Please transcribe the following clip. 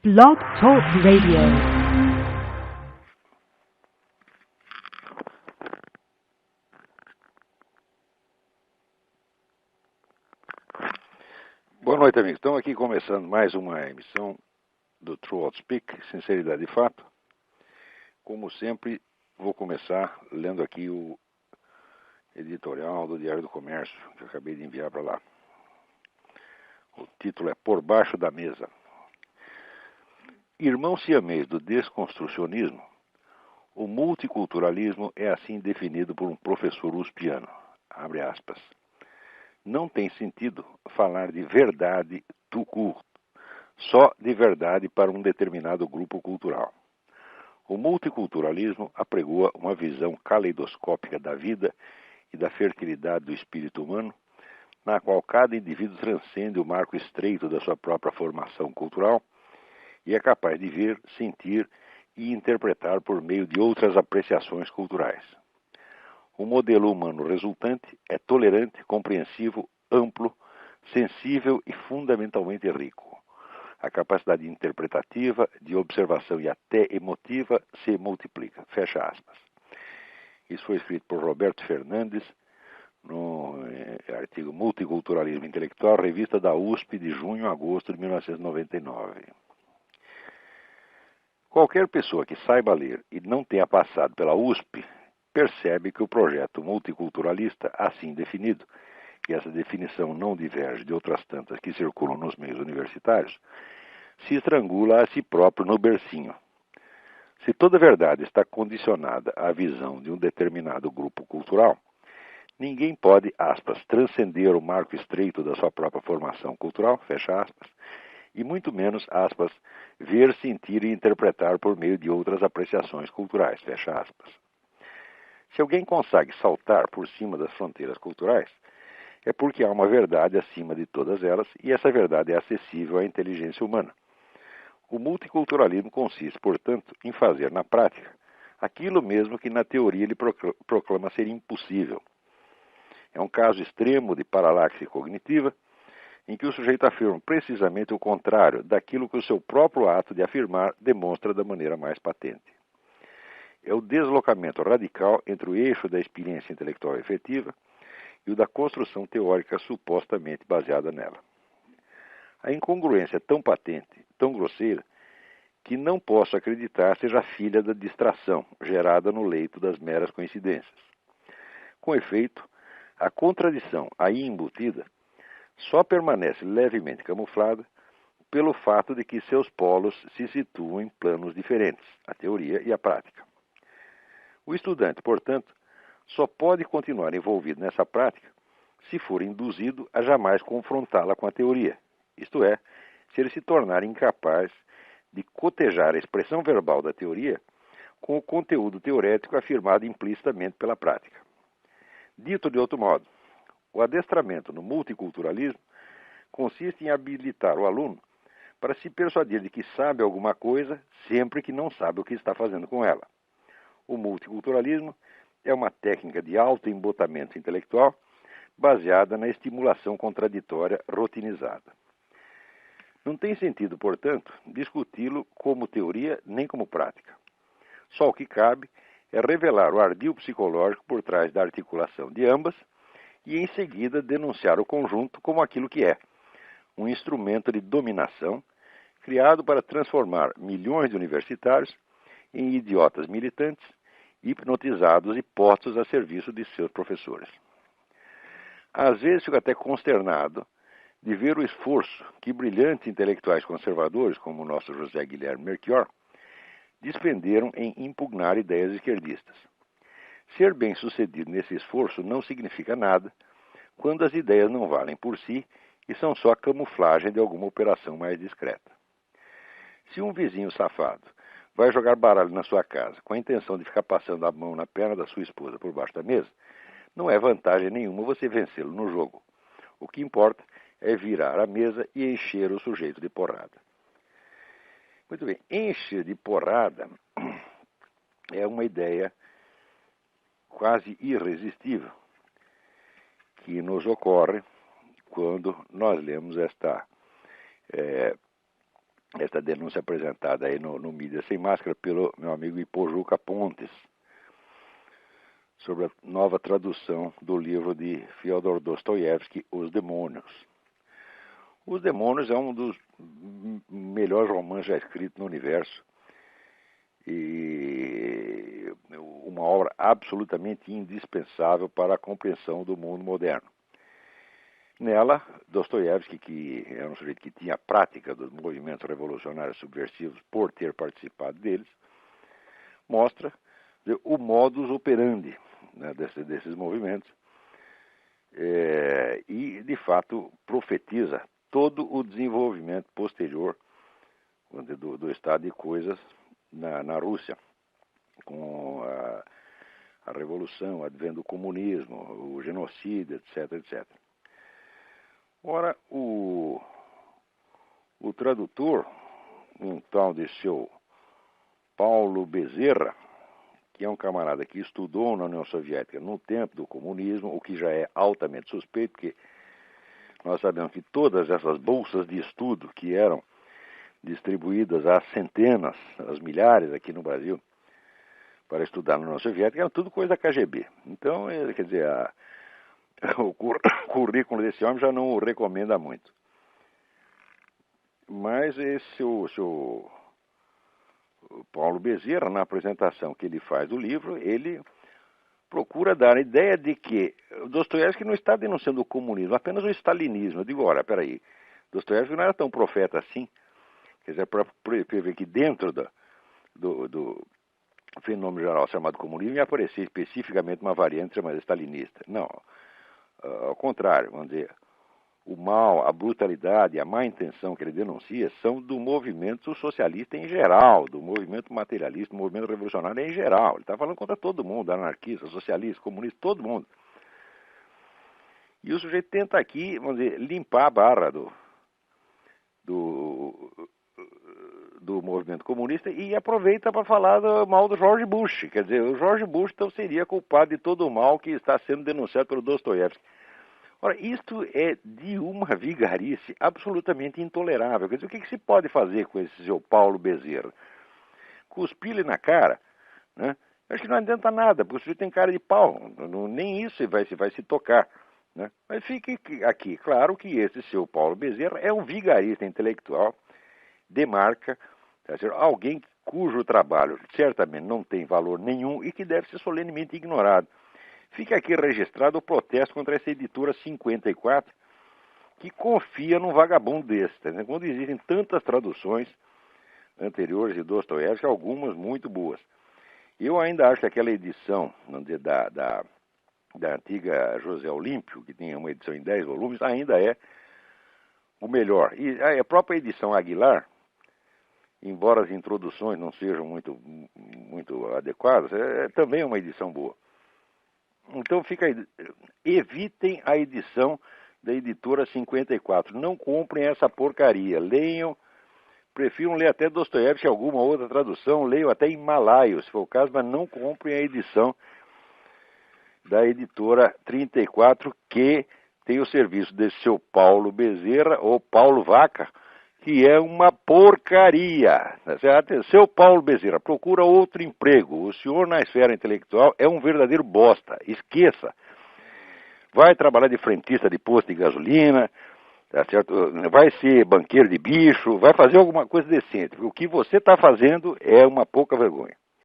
Blog Talk Radio. Boa noite, amigos. Estamos aqui começando mais uma emissão do True Outspeak, Sinceridade e Fato. Como sempre, vou começar lendo aqui o editorial do Diário do Comércio, que eu acabei de enviar para lá. O título é Por Baixo da Mesa. Irmão siamês do desconstrucionismo, o multiculturalismo é assim definido por um professor uspiano. Abre aspas. Não tem sentido falar de verdade tout court, só de verdade para um determinado grupo cultural. O multiculturalismo apregoa uma visão caleidoscópica da vida e da fertilidade do espírito humano, na qual cada indivíduo transcende o marco estreito da sua própria formação cultural e é capaz de ver, sentir e interpretar por meio de outras apreciações culturais. O modelo humano resultante é tolerante, compreensivo, amplo, sensível e fundamentalmente rico. A capacidade interpretativa, de observação e até emotiva se multiplica. Fecha aspas. Isso foi escrito por Roberto Fernandes no artigo Multiculturalismo Intelectual, revista da USP de junho a agosto de 1999. Qualquer pessoa que saiba ler e não tenha passado pela USP percebe que o projeto multiculturalista, assim definido, e essa definição não diverge de outras tantas que circulam nos meios universitários, se estrangula a si próprio no bercinho. Se toda verdade está condicionada à visão de um determinado grupo cultural, ninguém pode, aspas, transcender o marco estreito da sua própria formação cultural, fecha aspas, e muito menos, aspas, ver, sentir e interpretar por meio de outras apreciações culturais, fecha aspas. Se alguém consegue saltar por cima das fronteiras culturais, é porque há uma verdade acima de todas elas e essa verdade é acessível à inteligência humana. O multiculturalismo consiste, portanto, em fazer na prática aquilo mesmo que na teoria ele proclama ser impossível. É um caso extremo de paralaxe cognitiva, em que o sujeito afirma precisamente o contrário daquilo que o seu próprio ato de afirmar demonstra da maneira mais patente. É o deslocamento radical entre o eixo da experiência intelectual efetiva e o da construção teórica supostamente baseada nela. A incongruência é tão patente, tão grosseira, que não posso acreditar seja filha da distração gerada no leito das meras coincidências. Com efeito, a contradição aí embutida só permanece levemente camuflada pelo fato de que seus polos se situam em planos diferentes, a teoria e a prática. O estudante, portanto, só pode continuar envolvido nessa prática se for induzido a jamais confrontá-la com a teoria, isto é, se ele se tornar incapaz de cotejar a expressão verbal da teoria com o conteúdo teorético afirmado implicitamente pela prática. Dito de outro modo, o adestramento no multiculturalismo consiste em habilitar o aluno para se persuadir de que sabe alguma coisa sempre que não sabe o que está fazendo com ela. O multiculturalismo é uma técnica de autoembotamento intelectual baseada na estimulação contraditória rotinizada. Não tem sentido, portanto, discuti-lo como teoria nem como prática. Só o que cabe é revelar o ardil psicológico por trás da articulação de ambas e, em seguida, denunciar o conjunto como aquilo que é, um instrumento de dominação criado para transformar milhões de universitários em idiotas militantes, hipnotizados e postos a serviço de seus professores. Às vezes fico até consternado de ver o esforço que brilhantes intelectuais conservadores, como o nosso José Guilherme Melchior, despenderam em impugnar ideias esquerdistas. Ser bem-sucedido nesse esforço não significa nada quando as ideias não valem por si e são só a camuflagem de alguma operação mais discreta. Se um vizinho safado vai jogar baralho na sua casa com a intenção de ficar passando a mão na perna da sua esposa por baixo da mesa, não é vantagem nenhuma você vencê-lo no jogo. O que importa é virar a mesa e encher o sujeito de porrada. Muito bem, encher de porrada é uma ideia quase irresistível que nos ocorre quando nós lemos esta esta denúncia apresentada aí no Mídia Sem Máscara pelo meu amigo Ipojuca Pontes, sobre a nova tradução do livro de Fyodor Dostoiévski, Os Demônios. Os Demônios é um dos melhores romances já escritos no universo e uma obra absolutamente indispensável para a compreensão do mundo moderno. Nela, Dostoiévski, que era um sujeito que tinha a prática dos movimentos revolucionários subversivos por ter participado deles, mostra o modus operandi, né, desses movimentos e, de fato, profetiza todo o desenvolvimento posterior do estado de coisas na Rússia, com a revolução, o advento do comunismo, o genocídio, etc, etc. Ora, o tradutor, um tal de seu Paulo Bezerra, que é um camarada que estudou na União Soviética no tempo do comunismo, o que já é altamente suspeito, porque nós sabemos que todas essas bolsas de estudo que eram distribuídas às centenas, às milhares aqui no Brasil, para estudar na União Soviética, eram tudo coisa da KGB. Então, quer dizer, o currículo desse homem já não o recomenda muito. Mas esse o Paulo Bezerra, na apresentação que ele faz do livro, ele procura dar a ideia de que Dostoiévski não está denunciando o comunismo, apenas o stalinismo. Eu digo, olha, peraí, Dostoiévski não era tão profeta assim, quer dizer, para prever que dentro do fenômeno geral chamado comunismo ia aparecer especificamente uma variante chamada stalinista. Não, ao contrário, vamos dizer, o mal, a brutalidade, a má intenção que ele denuncia são do movimento socialista em geral, do movimento materialista, do movimento revolucionário em geral. Ele está falando contra todo mundo, anarquista, socialista, comunista, todo mundo. E o sujeito tenta aqui, vamos dizer, limpar a barra do movimento comunista e aproveita para falar do mal do George Bush. Quer dizer, o George Bush então seria culpado de todo o mal que está sendo denunciado pelo Dostoiévski. Ora, isto é de uma vigarice absolutamente intolerável. Quer dizer, o que se pode fazer com esse seu Paulo Bezerra? Cuspir-lhe na cara, né? Acho que não adianta nada, porque o sujeito tem cara de pau, nem isso vai se tocar, né? Mas fique aqui, claro que esse seu Paulo Bezerra é um vigarista intelectual de marca, tá certo? Alguém cujo trabalho certamente não tem valor nenhum e que deve ser solenemente ignorado. Fica aqui registrado o protesto contra essa editora 54, que confia num vagabundo desse. Tá? Quando existem tantas traduções anteriores de Dostoiévski, algumas muito boas. Eu ainda acho que aquela edição da antiga José Olímpio, que tinha uma edição em 10 volumes, ainda é o melhor. E a própria edição Aguilar, embora as introduções não sejam muito adequadas, também é uma edição boa. Então evitem a edição da editora 54. Não comprem essa porcaria. Leiam, prefiram ler até Dostoiévski, alguma outra tradução, leiam até em malaio, se for o caso, mas não comprem a edição da editora 34, que tem o serviço desse seu Paulo Bezerra, ou Paulo Vaca, que é uma porcaria. Seu Paulo Bezerra, procura outro emprego. O senhor na esfera intelectual é um verdadeiro bosta. Esqueça. Vai trabalhar de frentista de posto de gasolina, tá certo? Vai ser banqueiro de bicho, vai fazer alguma coisa decente. O que você está fazendo é uma pouca vergonha.